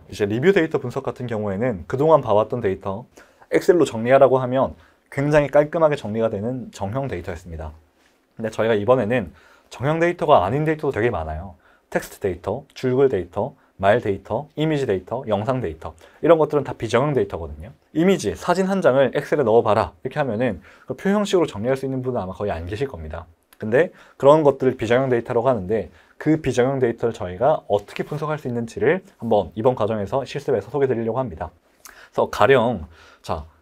이제 리뷰 데이터 분석 같은 경우에는 그동안 봐왔던 데이터 엑셀로 정리하라고 하면 굉장히 깔끔하게 정리가 되는 정형 데이터였습니다. 근데 저희가 이번에는 정형 데이터가 아닌 데이터도 되게 많아요. 텍스트 데이터, 줄글 데이터, 말 데이터, 이미지 데이터, 영상 데이터, 이런 것들은 다 비정형 데이터거든요. 이미지, 사진 한 장을 엑셀에 넣어봐라 이렇게 하면은 그 표형식으로 정리할 수 있는 분은 아마 거의 안 계실 겁니다. 근데 그런 것들을 비정형 데이터라고 하는데, 그 비정형 데이터를 저희가 어떻게 분석할 수 있는지를 한번 이번 과정에서 실습해서 소개해 드리려고 합니다. 그래서 가령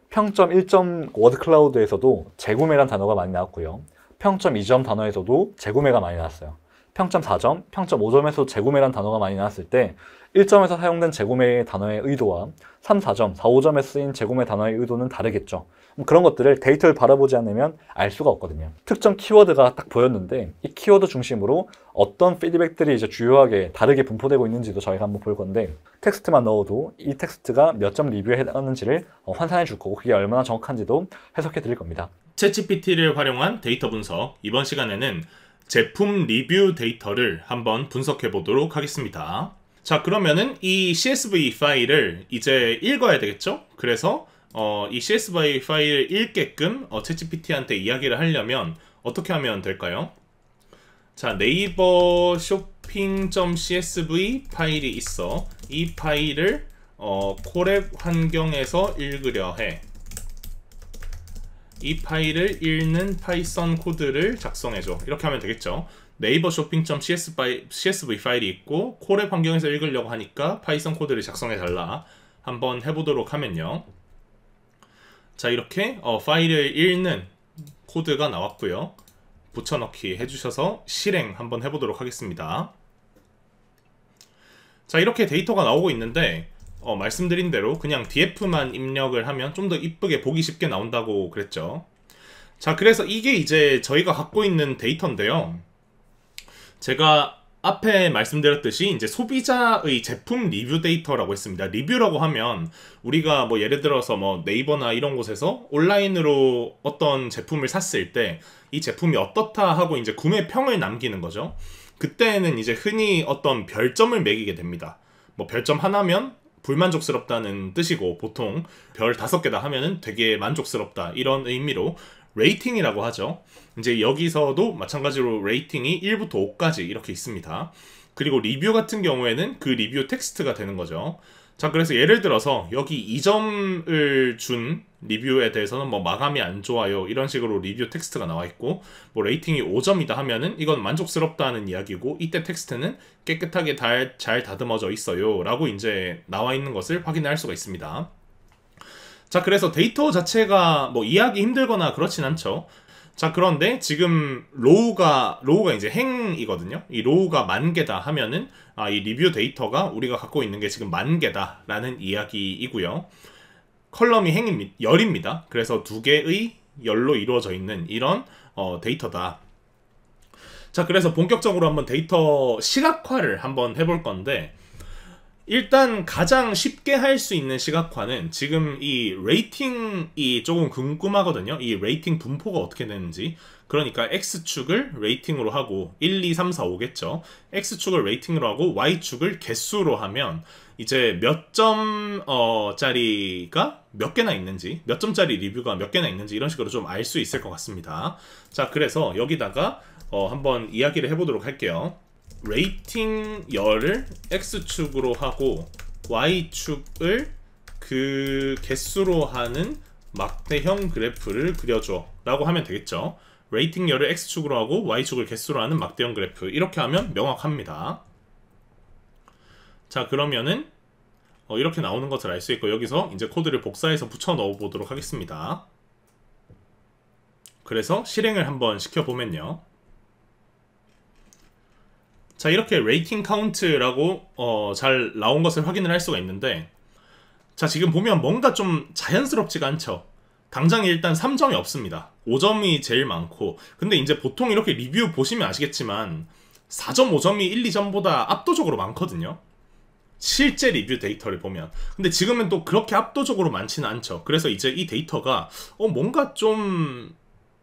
평점 1점 워드클라우드에서도 재구매란 단어가 많이 나왔고요. 평점 2점 단어에서도 재구매가 많이 나왔어요. 평점 4점, 평점 5점에서도 재구매란 단어가 많이 나왔을 때 1점에서 사용된 재구매 단어의 의도와 3, 4점, 4, 5점에 쓰인 재구매 단어의 의도는 다르겠죠. 그런 것들을 데이터를 바라보지 않으면 알 수가 없거든요. 특정 키워드가 딱 보였는데 이 키워드 중심으로 어떤 피드백들이 이제 주요하게 다르게 분포되고 있는지도 저희가 한번 볼 건데, 텍스트만 넣어도 이 텍스트가 몇 점 리뷰에 해당하는지를 환산해 줄 거고, 그게 얼마나 정확한지도 해석해 드릴 겁니다. 챗GPT를 활용한 데이터 분석, 이번 시간에는 제품 리뷰 데이터를 한번 분석해 보도록 하겠습니다. 자, 그러면은 이 CSV 파일을 이제 읽어야 되겠죠? 그래서 이 CSV 파일을 읽게끔 챗GPT한테 이야기를 하려면 어떻게 하면 될까요? 자, 네이버 쇼핑.csv 파일이 있어. 이 파일을 콜앱 환경에서 읽으려 해. 이 파일을 읽는 파이썬 코드를 작성해줘. 이렇게 하면 되겠죠. 네이버 쇼핑.csv 파일이 있고 콜앱 환경에서 읽으려고 하니까 파이썬 코드를 작성해달라. 한번 해보도록 하면요. 자, 이렇게 파일을 읽는 코드가 나왔고요. 붙여넣기 해주셔서 실행 한번 해보도록 하겠습니다. 자, 이렇게 데이터가 나오고 있는데 말씀드린 대로 그냥 df만 입력을 하면 좀 더 이쁘게 보기 쉽게 나온다고 그랬죠. 자, 그래서 이게 이제 저희가 갖고 있는 데이터인데요. 제가 앞에 말씀드렸듯이 이제 소비자의 제품 리뷰 데이터라고 했습니다. 리뷰라고 하면 우리가 뭐 예를 들어서 뭐 네이버나 이런 곳에서 온라인으로 어떤 제품을 샀을 때 이 제품이 어떻다 하고 이제 구매평을 남기는 거죠. 그때는 이제 흔히 어떤 별점을 매기게 됩니다. 뭐 별점 하나면 불만족스럽다는 뜻이고, 보통 별 5개다 하면은 되게 만족스럽다 이런 의미로 레이팅이라고 하죠. 이제 여기서도 마찬가지로 레이팅이 1부터 5까지 이렇게 있습니다. 그리고 리뷰 같은 경우에는 그 리뷰 텍스트가 되는 거죠. 자, 그래서 예를 들어서 여기 2점을 준 리뷰에 대해서는 뭐 마감이 안 좋아요 이런 식으로 리뷰 텍스트가 나와 있고, 뭐 레이팅이 5점이다 하면은 이건 만족스럽다는 이야기고, 이때 텍스트는 깨끗하게 잘 다듬어져 있어요 라고 이제 나와 있는 것을 확인할 수가 있습니다. 자, 그래서 데이터 자체가 뭐 이해하기 힘들거나 그렇진 않죠. 자, 그런데 지금 로우가 이제 행이거든요. 이 로우가 10,000개다 하면은 이 리뷰 데이터가 우리가 갖고 있는 게 지금 10,000개다 라는 이야기이고요. 컬럼이 열입니다. 그래서 2개의 열로 이루어져 있는 이런 데이터다. 자, 그래서 본격적으로 한번 데이터 시각화를 한번 해볼 건데, 일단 가장 쉽게 할 수 있는 시각화는 지금 이 레이팅이 조금 궁금하거든요. 이 레이팅 분포가 어떻게 되는지. 그러니까 X축을 레이팅으로 하고 1, 2, 3, 4, 5겠죠. X축을 레이팅으로 하고 Y축을 개수로 하면 이제 몇 점짜리가 몇 개나 있는지, 몇 점짜리 리뷰가 몇 개나 있는지 이런 식으로 좀 알 수 있을 것 같습니다. 자, 그래서 여기다가 한번 이야기를 해보도록 할게요. 레이팅 열을 X축으로 하고 Y축을 그 개수로 하는 막대형 그래프를 그려줘 라고 하면 되겠죠. 레이팅 열을 X축으로 하고 Y축을 개수로 하는 막대형 그래프, 이렇게 하면 명확합니다. 자, 그러면은 이렇게 나오는 것을 알 수 있고, 여기서 이제 코드를 복사해서 붙여 넣어 보도록 하겠습니다. 그래서 실행을 한번 시켜보면요. 자, 이렇게 레이팅 카운트라고 잘 나온 것을 확인을 할 수가 있는데, 자, 지금 보면 뭔가 좀 자연스럽지가 않죠. 당장 일단 3점이 없습니다. 5점이 제일 많고, 근데 이제 보통 이렇게 리뷰 보시면 아시겠지만 4점, 5점이 1, 2점보다 압도적으로 많거든요. 실제 리뷰 데이터를 보면. 근데 지금은 또 그렇게 압도적으로 많지는 않죠. 그래서 이제 이 데이터가 뭔가 좀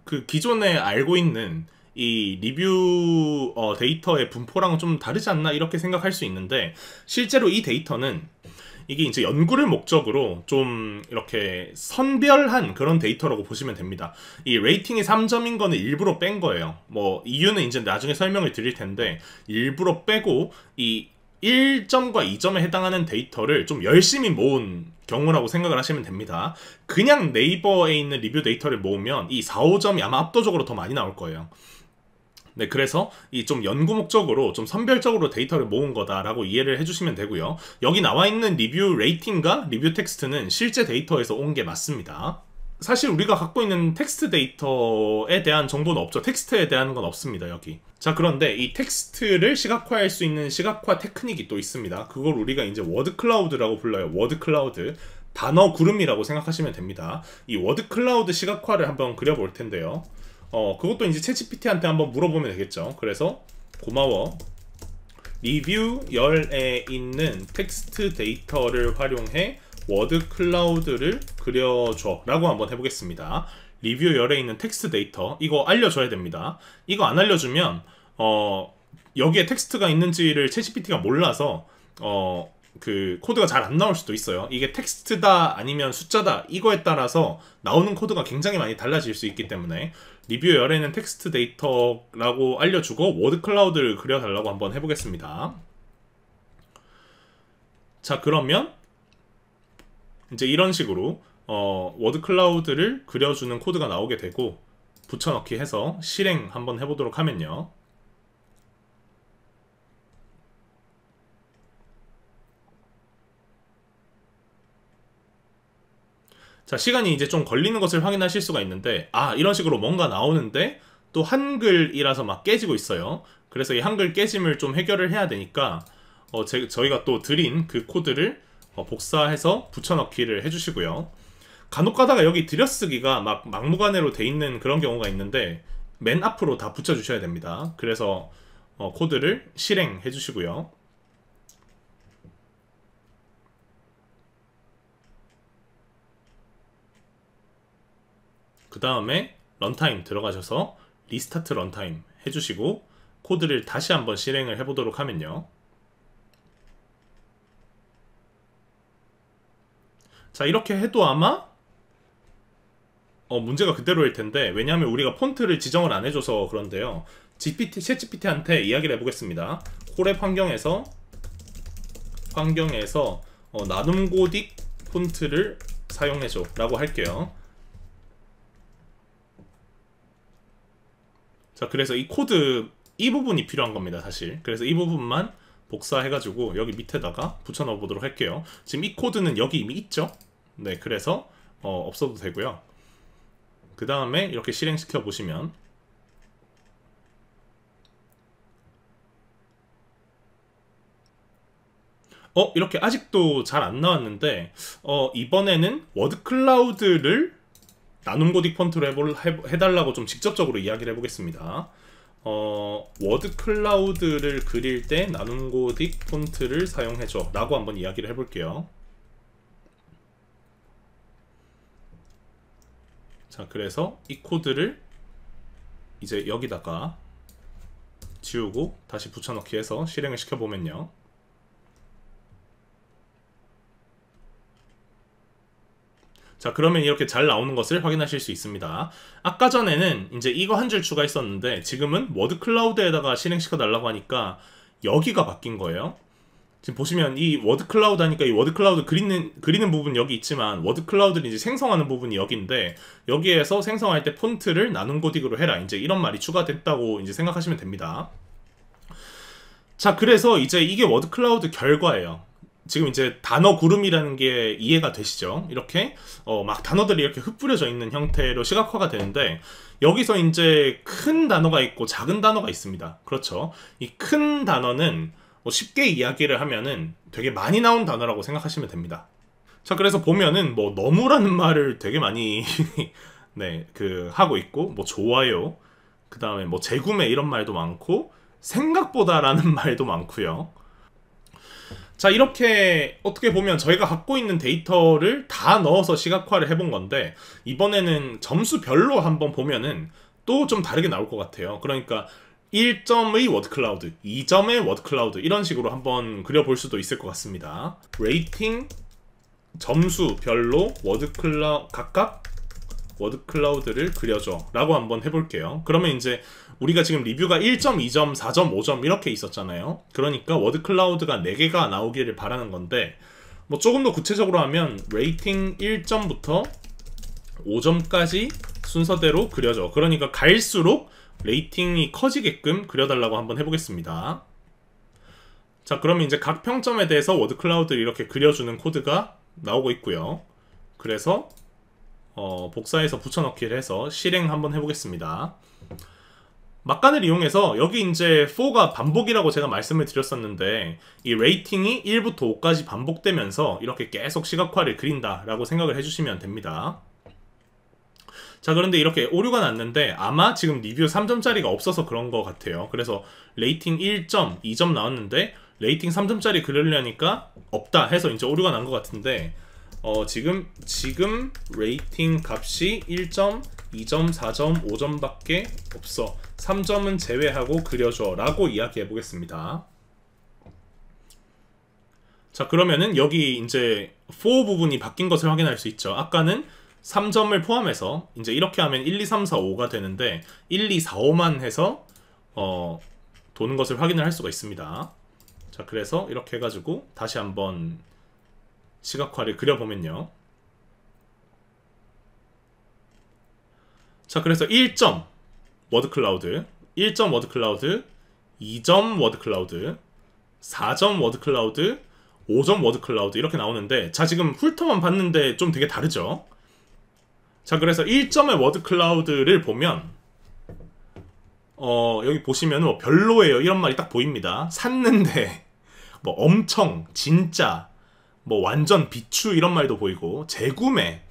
그 기존에 알고 있는 이 리뷰 데이터의 분포랑은 좀 다르지 않나 이렇게 생각할 수 있는데, 실제로 이 데이터는 이게 이제 연구를 목적으로 좀 이렇게 선별한 그런 데이터라고 보시면 됩니다. 이 레이팅이 3점인 거는 일부러 뺀 거예요. 뭐 이유는 이제 나중에 설명을 드릴 텐데, 일부러 빼고 이 1점과 2점에 해당하는 데이터를 좀 열심히 모은 경우라고 생각을 하시면 됩니다. 그냥 네이버에 있는 리뷰 데이터를 모으면 이 4, 5점이 아마 압도적으로 더 많이 나올 거예요. 네, 그래서 이 좀 연구 목적으로 좀 선별적으로 데이터를 모은 거다라고 이해를 해주시면 되고요. 여기 나와 있는 리뷰 레이팅과 리뷰 텍스트는 실제 데이터에서 온 게 맞습니다. 사실 우리가 갖고 있는 텍스트 데이터에 대한 정보는 없죠. 텍스트에 대한 건 없습니다, 여기. 자, 그런데 이 텍스트를 시각화할 수 있는 시각화 테크닉이 또 있습니다. 그걸 우리가 이제 워드 클라우드라고 불러요. 워드 클라우드. 단어 구름이라고 생각하시면 됩니다. 이 워드 클라우드 시각화를 한번 그려볼 텐데요. 그것도 이제 챗GPT한테 한번 물어보면 되겠죠. 그래서 고마워, 리뷰 열에 있는 텍스트 데이터를 활용해 워드 클라우드를 그려줘 라고 한번 해보겠습니다. 리뷰 열에 있는 텍스트 데이터, 이거 알려줘야 됩니다. 이거 안 알려주면 여기에 텍스트가 있는지를 챗GPT가 몰라서 그 코드가 잘 안 나올 수도 있어요. 이게 텍스트다 아니면 숫자다 이거에 따라서 나오는 코드가 굉장히 많이 달라질 수 있기 때문에 리뷰 열에는 텍스트 데이터라고 알려주고 워드 클라우드를 그려달라고 한번 해보겠습니다. 자, 그러면 이제 이런 식으로 워드 클라우드를 그려주는 코드가 나오게 되고, 붙여넣기 해서 실행 한번 해보도록 하면요. 자, 시간이 이제 좀 걸리는 것을 확인하실 수가 있는데, 이런 식으로 뭔가 나오는데 또 한글이라서 막 깨지고 있어요. 그래서 이 한글 깨짐을 좀 해결을 해야 되니까 저희가 또 드린 그 코드를 복사해서 붙여넣기를 해주시고요. 간혹 가다가 여기 들여쓰기가 막 막무가내로 돼 있는 그런 경우가 있는데 맨 앞으로 다 붙여주셔야 됩니다. 그래서 코드를 실행해 주시고요. 그 다음에 런타임 들어가셔서 리스타트 런타임 해주시고 코드를 다시 한번 실행을 해보도록 하면요. 자, 이렇게 해도 아마 문제가 그대로일 텐데, 왜냐하면 우리가 폰트를 지정을 안 해줘서 그런데요. 챗GPT한테 이야기를 해보겠습니다. 콜앱 환경에서 나눔고딕 폰트를 사용해줘 라고 할게요. 자, 그래서 이 코드 이 부분이 필요한 겁니다, 사실. 그래서 이 부분만 복사해가지고 여기 밑에다가 붙여 넣어 보도록 할게요. 지금 이 코드는 여기 이미 있죠? 네, 그래서 없어도 되고요. 그 다음에 이렇게 실행시켜 보시면 이렇게 아직도 잘 안 나왔는데 이번에는 워드 클라우드를 나눔고딕 폰트로 해달라고 좀 직접적으로 이야기를 해보겠습니다. 워드 클라우드를 그릴 때 나눔고딕 폰트를 사용해줘 라고 한번 이야기를 해볼게요. 자, 그래서 이 코드를 이제 여기다가 지우고 다시 붙여넣기 해서 실행을 시켜보면요. 자, 그러면 이렇게 잘 나오는 것을 확인하실 수 있습니다. 아까 전에는 이제 이거 한 줄 추가했었는데 지금은 워드 클라우드에다가 실행시켜 달라고 하니까 여기가 바뀐 거예요. 지금 보시면 이 워드 클라우드 하니까 이 워드 클라우드 그리는 부분 여기 있지만 워드 클라우드를 이제 생성하는 부분이 여기인데, 여기에서 생성할 때 폰트를 나눔고딕으로 해라, 이제 이런 말이 추가됐다고 이제 생각하시면 됩니다. 자, 그래서 이제 이게 워드 클라우드 결과예요. 지금 이제 단어 구름이라는 게 이해가 되시죠? 이렇게 막 단어들이 이렇게 흩뿌려져 있는 형태로 시각화가 되는데, 여기서 이제 큰 단어가 있고 작은 단어가 있습니다. 그렇죠? 이 큰 단어는 쉽게 이야기를 하면은 되게 많이 나온 단어라고 생각하시면 됩니다. 자, 그래서 보면은 뭐 너무라는 말을 되게 많이 네, 하고 있고, 뭐 좋아요, 그 다음에 뭐 재구매 이런 말도 많고, 생각보다라는 말도 많고요. 자, 이렇게 어떻게 보면 저희가 갖고 있는 데이터를 다 넣어서 시각화를 해본 건데, 이번에는 점수별로 한번 보면은 또 좀 다르게 나올 것 같아요. 그러니까 1점의 워드클라우드, 2점의 워드클라우드 이런 식으로 한번 그려볼 수도 있을 것 같습니다. 레이팅 점수 별로 각각 워드클라우드를 그려줘 라고 한번 해볼게요. 그러면 이제 우리가 지금 리뷰가 1점, 2점, 4점, 5점 이렇게 있었잖아요. 그러니까 워드클라우드가 4개가 나오기를 바라는 건데, 뭐 조금 더 구체적으로 하면 레이팅 1점부터 5점까지 순서대로 그려줘. 그러니까 갈수록 레이팅이 커지게끔 그려달라고 한번 해보겠습니다. 자, 그러면 이제 각 평점에 대해서 워드클라우드를 이렇게 그려주는 코드가 나오고 있고요. 그래서 복사해서 붙여넣기를 해서 실행 한번 해보겠습니다. 막간을 이용해서 여기 이제 for가 반복이라고 제가 말씀을 드렸었는데, 이 레이팅이 1부터 5까지 반복되면서 이렇게 계속 시각화를 그린다 라고 생각을 해주시면 됩니다. 자, 그런데 이렇게 오류가 났는데 아마 지금 리뷰 3점짜리가 없어서 그런 것 같아요. 그래서 레이팅 1점, 2점 나왔는데 레이팅 3점짜리 그리려니까 없다 해서 이제 오류가 난 것 같은데, 지금 레이팅 값이 1점, 2점, 4점, 5점밖에 없어. 3점은 제외하고 그려줘 라고 이야기해 보겠습니다. 자, 그러면은 여기 이제 for 부분이 바뀐 것을 확인할 수 있죠. 아까는 3점을 포함해서 이제 이렇게 하면 1, 2, 3, 4, 5가 되는데 1, 2, 4, 5만 해서 도는 것을 확인을 할 수가 있습니다. 자, 그래서 이렇게 해가지고 다시 한번 시각화를 그려보면요. 자, 그래서 1점 워드클라우드, 1점 워드클라우드, 2점 워드클라우드, 4점 워드클라우드, 5점 워드클라우드 이렇게 나오는데, 자, 지금 훑어만 봤는데 좀 되게 다르죠? 자, 그래서 1점의 워드클라우드를 보면 여기 보시면 뭐 별로예요 이런 말이 딱 보입니다. 샀는데 뭐 엄청, 진짜, 뭐 완전 비추 이런 말도 보이고, 재구매,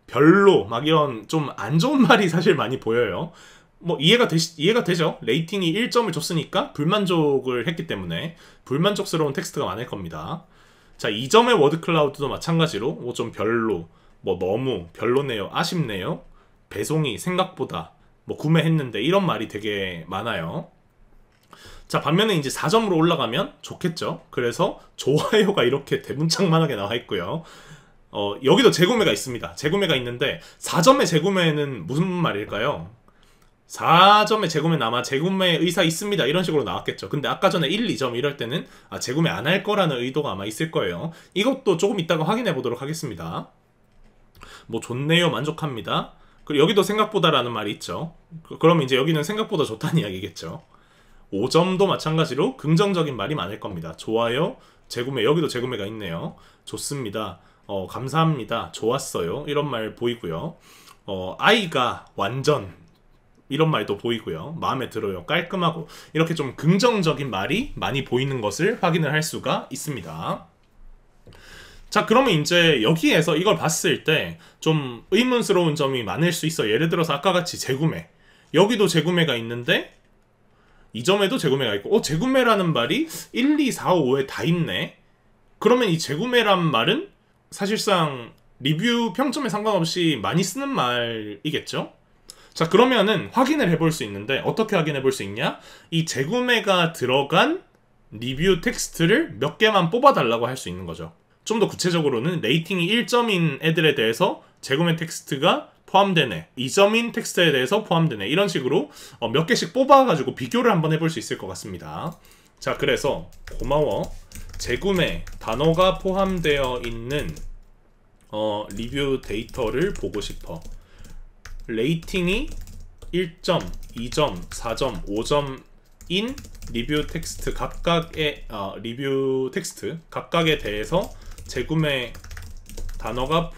별로 막 이런 좀 안 좋은 말이 사실 많이 보여요. 뭐 이해가 되죠? 레이팅이 1점을 줬으니까 불만족을 했기 때문에 불만족스러운 텍스트가 많을 겁니다. 자, 2점의 워드클라우드도 마찬가지로 뭐 좀 별로, 뭐 너무 별로네요, 아쉽네요, 배송이 생각보다, 뭐 구매했는데 이런 말이 되게 많아요. 자, 반면에 이제 4점으로 올라가면 좋겠죠. 그래서 좋아요가 이렇게 대문짝만하게 나와 있고요. 여기도 재구매가 있습니다. 재구매가 있는데 4점의 재구매는 무슨 말일까요? 4점의 재구매는 아마 재구매 의사 있습니다 이런 식으로 나왔겠죠. 근데 아까 전에 1, 2점 이럴 때는 재구매 안 할 거라는 의도가 아마 있을 거예요. 이것도 조금 이따가 확인해 보도록 하겠습니다. 뭐 좋네요, 만족합니다. 그리고 여기도 생각보다라는 말이 있죠. 그러면 이제 여기는 생각보다 좋다는 이야기겠죠. 5점도 마찬가지로 긍정적인 말이 많을 겁니다. 좋아요, 재구매, 여기도 재구매가 있네요. 좋습니다, 감사합니다, 좋았어요 이런 말 보이고요. 아이가 완전 이런 말도 보이고요. 마음에 들어요, 깔끔하고, 이렇게 좀 긍정적인 말이 많이 보이는 것을 확인을 할 수가 있습니다. 자, 그러면 이제 여기에서 이걸 봤을 때 좀 의문스러운 점이 많을 수 있어. 예를 들어서 아까 같이 재구매, 여기도 재구매가 있는데 2점에도 재구매가 있고, 재구매라는 말이 1, 2, 4, 5에 다 있네. 그러면 이 재구매란 말은 사실상 리뷰 평점에 상관없이 많이 쓰는 말이겠죠? 자, 그러면은 확인을 해볼 수 있는데, 어떻게 확인해 볼 수 있냐? 이 재구매가 들어간 리뷰 텍스트를 몇 개만 뽑아달라고 할 수 있는 거죠. 좀 더 구체적으로는 레이팅이 1점인 애들에 대해서 재구매 텍스트가 포함되네, 2점인 텍스트에 대해서 포함되네, 이런 식으로 몇 개씩 뽑아가지고 비교를 한번 해볼 수 있을 것 같습니다. 자, 그래서 고마워, 재구매 단어가 포함되어 있는 리뷰 데이터를 보고 싶어. 레이팅이 1점, 2점, 4점, 5점인 리뷰 텍스트 각각의 리뷰 텍스트 각각에 대해서 재구매 단어가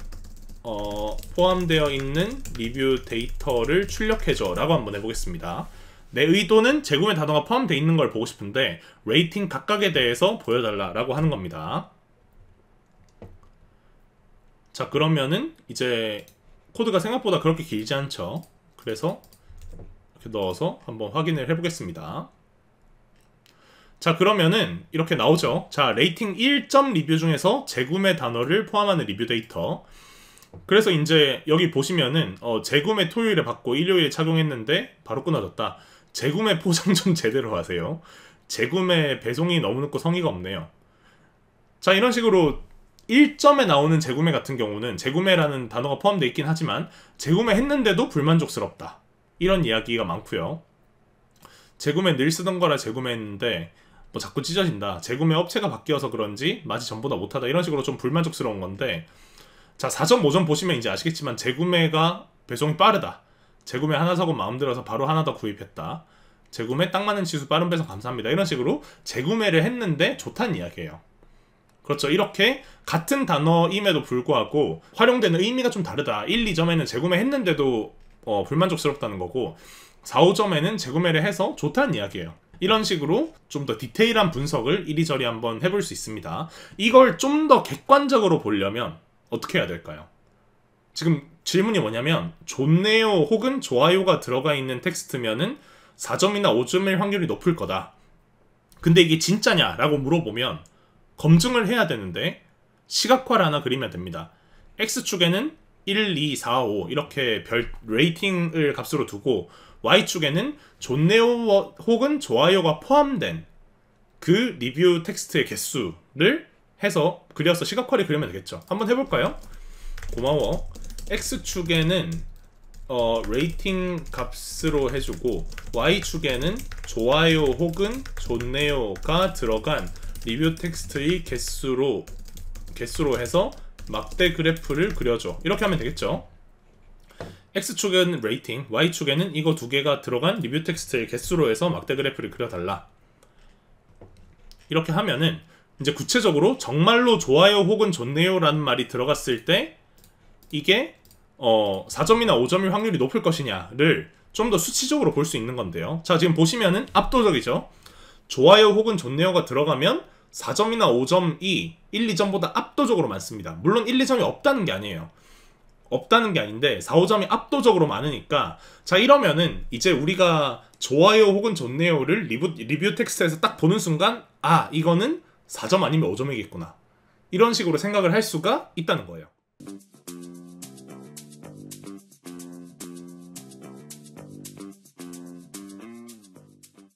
포함되어 있는 리뷰 데이터를 출력해줘 라고 한번 해보겠습니다. 내 의도는 재구매 단어가 포함되어 있는 걸 보고 싶은데 레이팅 각각에 대해서 보여달라 라고 하는 겁니다. 자, 그러면은 이제 코드가 생각보다 그렇게 길지 않죠. 그래서 이렇게 넣어서 한번 확인을 해보겠습니다. 자, 그러면은 이렇게 나오죠. 자, 레이팅 1점 리뷰 중에서 재구매 단어를 포함하는 리뷰 데이터. 그래서 이제 여기 보시면은 재구매 토요일에 받고 일요일에 착용했는데 바로 끊어졌다. 재구매 포장 좀 제대로 하세요. 재구매 배송이 너무 늦고 성의가 없네요. 자, 이런 식으로 1점에 나오는 재구매 같은 경우는 재구매라는 단어가 포함되어 있긴 하지만 재구매했는데도 불만족스럽다. 이런 이야기가 많고요. 재구매 늘 쓰던 거라 재구매했는데 뭐 자꾸 찢어진다. 재구매 업체가 바뀌어서 그런지 맛이 전보다 못하다. 이런 식으로 좀 불만족스러운 건데, 자 4점 5점 보시면 이제 아시겠지만 재구매가 배송이 빠르다. 재구매 하나 사고 마음 들어서 바로 하나 더 구입했다. 재구매 딱 맞는 치수 빠른 배송 감사합니다. 이런 식으로 재구매를 했는데 좋다는 이야기예요. 그렇죠. 이렇게 같은 단어임에도 불구하고 활용되는 의미가 좀 다르다. 1, 2점에는 재구매했는데도 불만족스럽다는 거고 4, 5점에는 재구매를 해서 좋다는 이야기예요. 이런 식으로 좀 더 디테일한 분석을 이리저리 한번 해볼 수 있습니다. 이걸 좀 더 객관적으로 보려면 어떻게 해야 될까요? 지금 질문이 뭐냐면 좋네요 혹은 좋아요가 들어가 있는 텍스트면은 4점이나 5점일 확률이 높을 거다. 근데 이게 진짜냐? 라고 물어보면 검증을 해야 되는데 시각화를 하나 그리면 됩니다. X축에는 1, 2, 4, 5 이렇게 별 레이팅을 값으로 두고 Y축에는 좋네요 혹은 좋아요가 포함된 그 리뷰 텍스트의 개수를 해서 그려서 시각화를 그리면 되겠죠. 한번 해볼까요? 고마워. X축에는 레이팅 값으로 해주고 Y축에는 좋아요 혹은 좋네요가 들어간 리뷰 텍스트의 개수로 해서 막대 그래프를 그려줘. 이렇게 하면 되겠죠. X축은 레이팅, Y축에는 이거 두 개가 들어간 리뷰 텍스트의 개수로 해서 막대 그래프를 그려달라. 이렇게 하면은 이제 구체적으로 정말로 좋아요 혹은 좋네요 라는 말이 들어갔을 때 이게 4점이나 5점일 확률이 높을 것이냐를 좀 더 수치적으로 볼 수 있는 건데요. 자, 지금 보시면은 압도적이죠. 좋아요 혹은 좋네요가 들어가면 4점이나 5점이 1, 2점보다 압도적으로 많습니다. 물론 1, 2점이 없다는 게 아니에요. 없다는 게 아닌데 4, 5점이 압도적으로 많으니까 자 이러면은 이제 우리가 좋아요 혹은 좋네요를 리뷰 텍스트에서 딱 보는 순간 아 이거는 4점 아니면 5점이겠구나. 이런 식으로 생각을 할 수가 있다는 거예요.